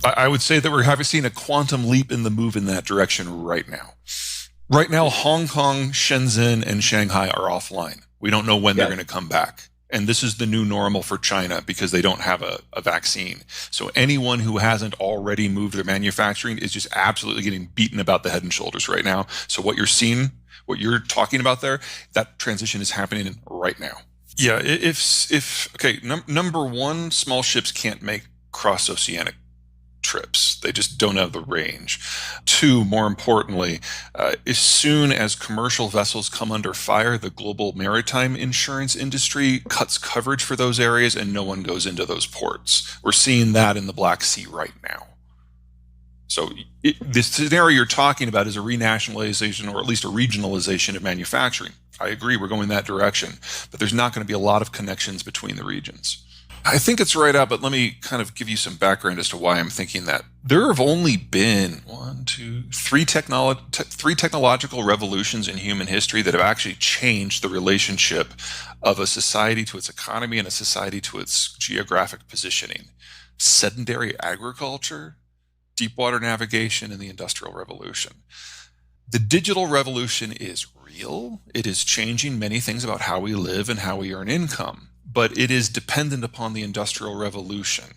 I would say that we're having seen a quantum leap in the move in that direction right now. Right now, Hong Kong, Shenzhen, and Shanghai are offline. We don't know when they're Yeah. going to come back. And this is the new normal for China because they don't have a vaccine. So anyone who hasn't already moved their manufacturing is just absolutely getting beaten about the head and shoulders right now. So what you're seeing, what you're talking about there, that transition is happening right now. Yeah, if okay, number one, small ships can't make cross-oceanic trips. They just don't have the range. Two, more importantly, as soon as commercial vessels come under fire, the global maritime insurance industry cuts coverage for those areas and no one goes into those ports. We're seeing that in the Black Sea right now. So the scenario you're talking about is a renationalization or at least a regionalization of manufacturing. I agree, we're going that direction, but there's not going to be a lot of connections between the regions. I think it's right out, but let me kind of give you some background as to why I'm thinking that. There have only been three technological revolutions in human history that have actually changed the relationship of a society to its economy and a society to its geographic positioning. Sedentary agriculture, deep-water navigation, and the Industrial Revolution. The digital revolution is real. It is changing many things about how we live and how we earn income. But it is dependent upon the Industrial Revolution.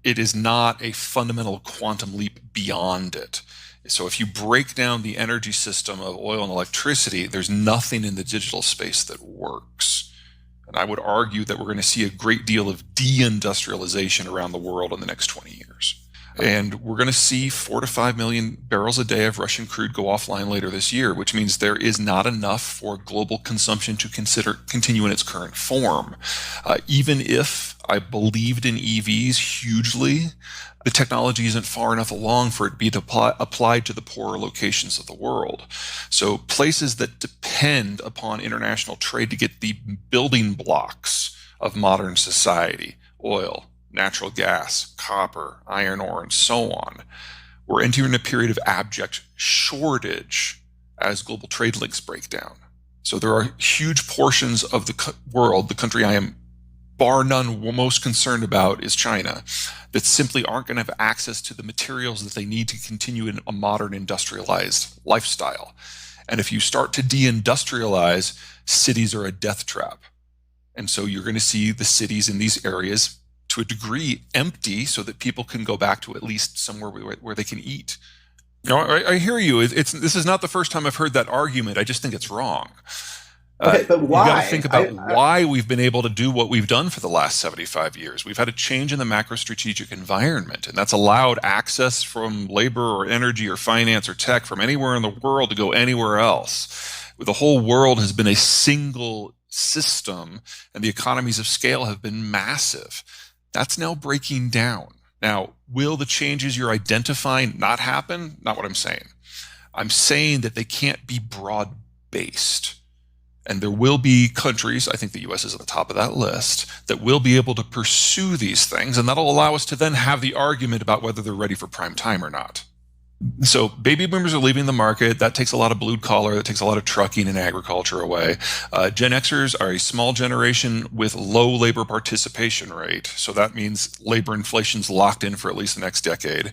It is not a fundamental quantum leap beyond it. So if you break down the energy system of oil and electricity, there's nothing in the digital space that works. And I would argue that we're going to see a great deal of deindustrialization around the world in the next 20 years. And we're going to see 4 to 5 million barrels a day of Russian crude go offline later this year, which means there is not enough for global consumption to continue in its current form. Even if I believed in EVs hugely, the technology isn't far enough along for it to be applied to the poorer locations of the world. So places that depend upon international trade to get the building blocks of modern society, oil, natural gas, copper, iron ore, and so on. We're entering a period of abject shortage as global trade links break down. So there are huge portions of the world, the country I am bar none most concerned about is China, that simply aren't going to have access to the materials that they need to continue in a modern industrialized lifestyle. And if you start to deindustrialize, cities are a death trap. And so you're going to see the cities in these areas to a degree empty so that people can go back to at least somewhere where they can eat. You know, I hear you. This is not the first time I've heard that argument. I just think it's wrong. Okay, but You why? got to think about why we've been able to do what we've done for the last 75 years. We've had a change in the macro-strategic environment, and that's allowed access from labor or energy or finance or tech from anywhere in the world to go anywhere else. The whole world has been a single system, and the economies of scale have been massive. That's now breaking down. Now, will the changes you're identifying not happen? Not what I'm saying. I'm saying that they can't be broad-based. And there will be countries, I think the US is at the top of that list, that will be able to pursue these things, and that'll allow us to then have the argument about whether they're ready for prime time or not. So baby boomers are leaving the market. That takes a lot of blue collar. That takes a lot of trucking and agriculture away. Gen Xers are a small generation with low labor participation rate. So that means labor inflation's locked in for at least the next decade.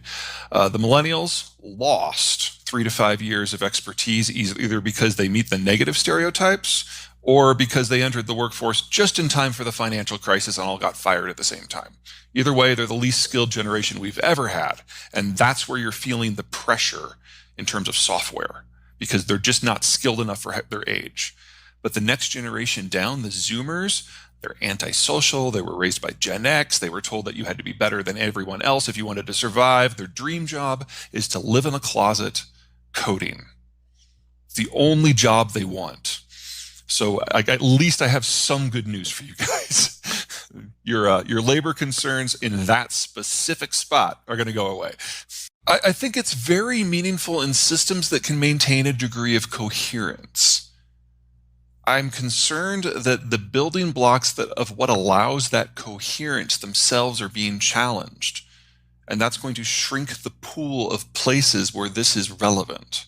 The millennials lost 3 to 5 years of expertise, either because they meet the negative stereotypes or because they entered the workforce just in time for the financial crisis and all got fired at the same time. Either way, they're the least skilled generation we've ever had. And that's where you're feeling the pressure in terms of software, because they're just not skilled enough for their age. But the next generation down, the Zoomers, they're antisocial. They were raised by Gen X. They were told that you had to be better than everyone else if you wanted to survive. Their dream job is to live in a closet coding. It's the only job they want. So at least I have some good news for you guys. Your labor concerns in that specific spot are going to go away. I think it's very meaningful in systems that can maintain a degree of coherence. I'm concerned that the building blocks of what allows that coherence themselves are being challenged. And that's going to shrink the pool of places where this is relevant.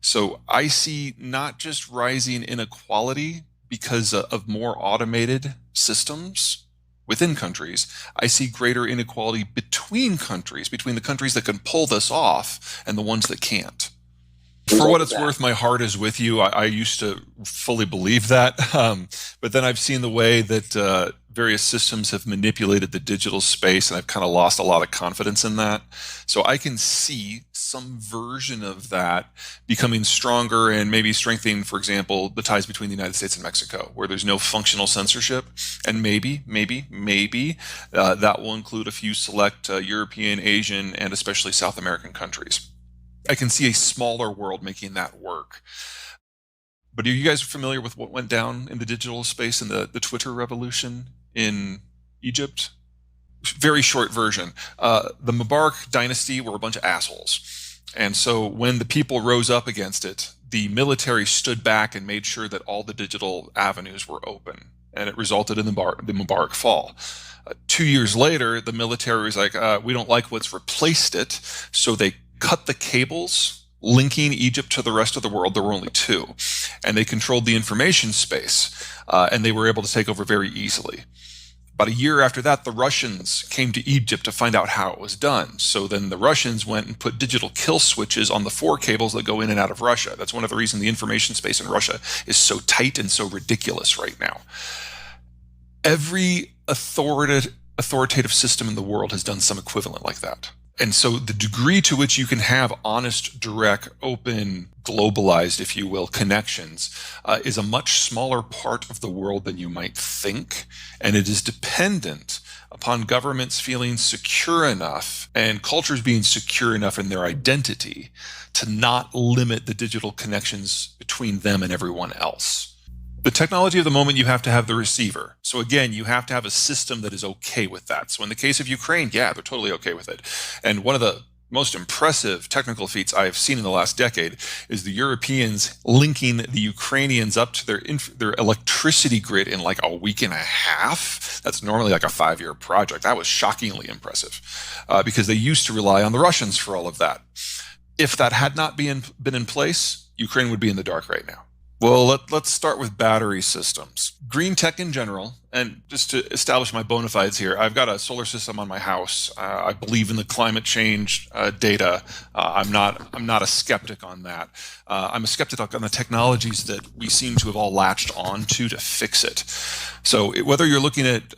So I see not just rising inequality because of more automated systems, within countries. I see greater inequality between countries, between the countries that can pull this off and the ones that can't. For what it's worth, my heart is with you. I used to fully believe that. But then I've seen the way that various systems have manipulated the digital space, and I've kind of lost a lot of confidence in that. So I can see some version of that becoming stronger and maybe strengthening, for example, the ties between the United States and Mexico, where there's no functional censorship. And maybe that will include a few select European, Asian, and especially South American countries. I can see a smaller world making that work. But are you guys familiar with what went down in the digital space in the Twitter revolution in Egypt? Very short version. The Mubarak dynasty were a bunch of assholes. And so when the people rose up against it, the military stood back and made sure that all the digital avenues were open. And it resulted in the Mubarak fall. 2 years later, the military was like, we don't like what's replaced it. So they cut the cables linking Egypt to the rest of the world. There were only two, and they controlled the information space, and they were able to take over very easily. About a year after that, the Russians came to Egypt to find out how it was done. So then the Russians went and put digital kill switches on the 4 cables that go in and out of Russia. That's one of the reasons the information space in Russia is so tight and so ridiculous right now. Every authoritative system in the world has done some equivalent like that. And so the degree to which you can have honest, direct, open, globalized, if you will, connections is a much smaller part of the world than you might think. And it is dependent upon governments feeling secure enough and cultures being secure enough in their identity to not limit the digital connections between them and everyone else. The technology of the moment, you have to have the receiver. So again, you have to have a system that is okay with that. So in the case of Ukraine, yeah, they're totally okay with it. And one of the most impressive technical feats I have seen in the last decade is the Europeans linking the Ukrainians up to their electricity grid in like a week and a half. That's normally like a 5-year project. That was shockingly impressive because they used to rely on the Russians for all of that. If that had not been in place, Ukraine would be in the dark right now. Well, let's start with battery systems. Green tech in general, and just to establish my bona fides here, I've got a solar system on my house. I believe in the climate change data. I'm not a skeptic on that. I'm a skeptic on the technologies that we seem to have all latched onto to fix it. So whether you're looking at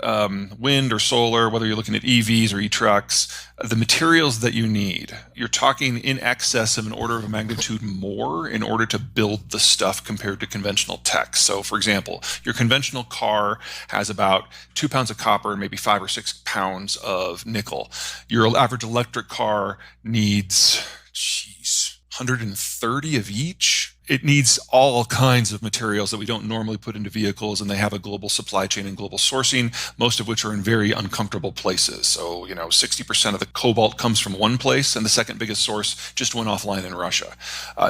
wind or solar, whether you're looking at EVs or e-trucks, the materials that you need, you're talking in excess of an order of magnitude more in order to build the stuff compared to conventional tech. So for example, your conventional car has about 2 pounds of copper and maybe 5 or 6 pounds of nickel. Your average electric car needs, 130 of each. It needs all kinds of materials that we don't normally put into vehicles, and they have a global supply chain and global sourcing, most of which are in very uncomfortable places. So, 60% of the cobalt comes from one place, and the second biggest source just went offline in Russia.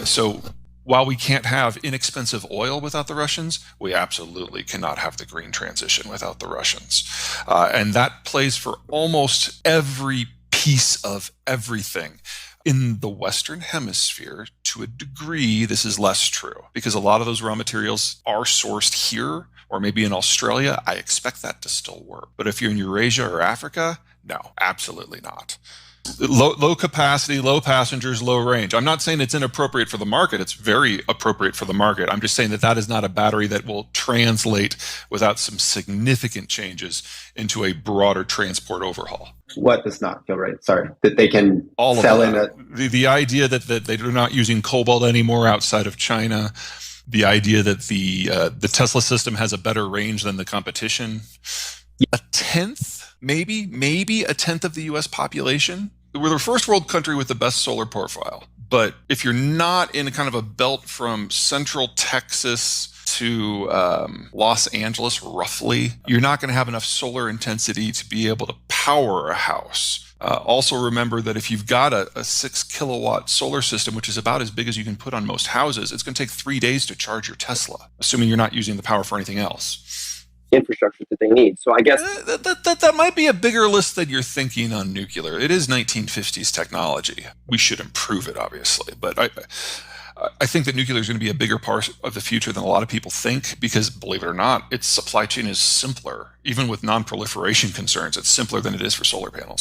So while we can't have inexpensive oil without the Russians, we absolutely cannot have the green transition without the Russians. And that plays for almost every piece of everything. In the Western Hemisphere, to a degree, this is less true because a lot of those raw materials are sourced here or maybe in Australia. I expect that to still work. But if you're in Eurasia or Africa, no, absolutely not. Low capacity, low passengers, low range. I'm not saying it's inappropriate for the market. It's very appropriate for the market. I'm just saying that is not a battery that will translate without some significant changes into a broader transport overhaul. What does not feel right? Sorry, that they can sell in the idea that they're not using cobalt anymore outside of China. The idea that the Tesla system has a better range than the competition. A tenth, maybe a tenth of the U.S. population. We're the first world country with the best solar profile. But if you're not in a kind of a belt from central Texas to Los Angeles, roughly, you're not going to have enough solar intensity to be able to power a house. Also remember that if you've got a 6 kilowatt solar system, which is about as big as you can put on most houses, it's going to take 3 days to charge your Tesla, assuming you're not using the power for anything else. Infrastructure that they need. So I guess that might be a bigger list than you're thinking on nuclear. It is 1950s technology. We should improve it, obviously. But I think that nuclear is going to be a bigger part of the future than a lot of people think because, believe it or not, its supply chain is simpler. Even with non-proliferation concerns, it's simpler than it is for solar panels.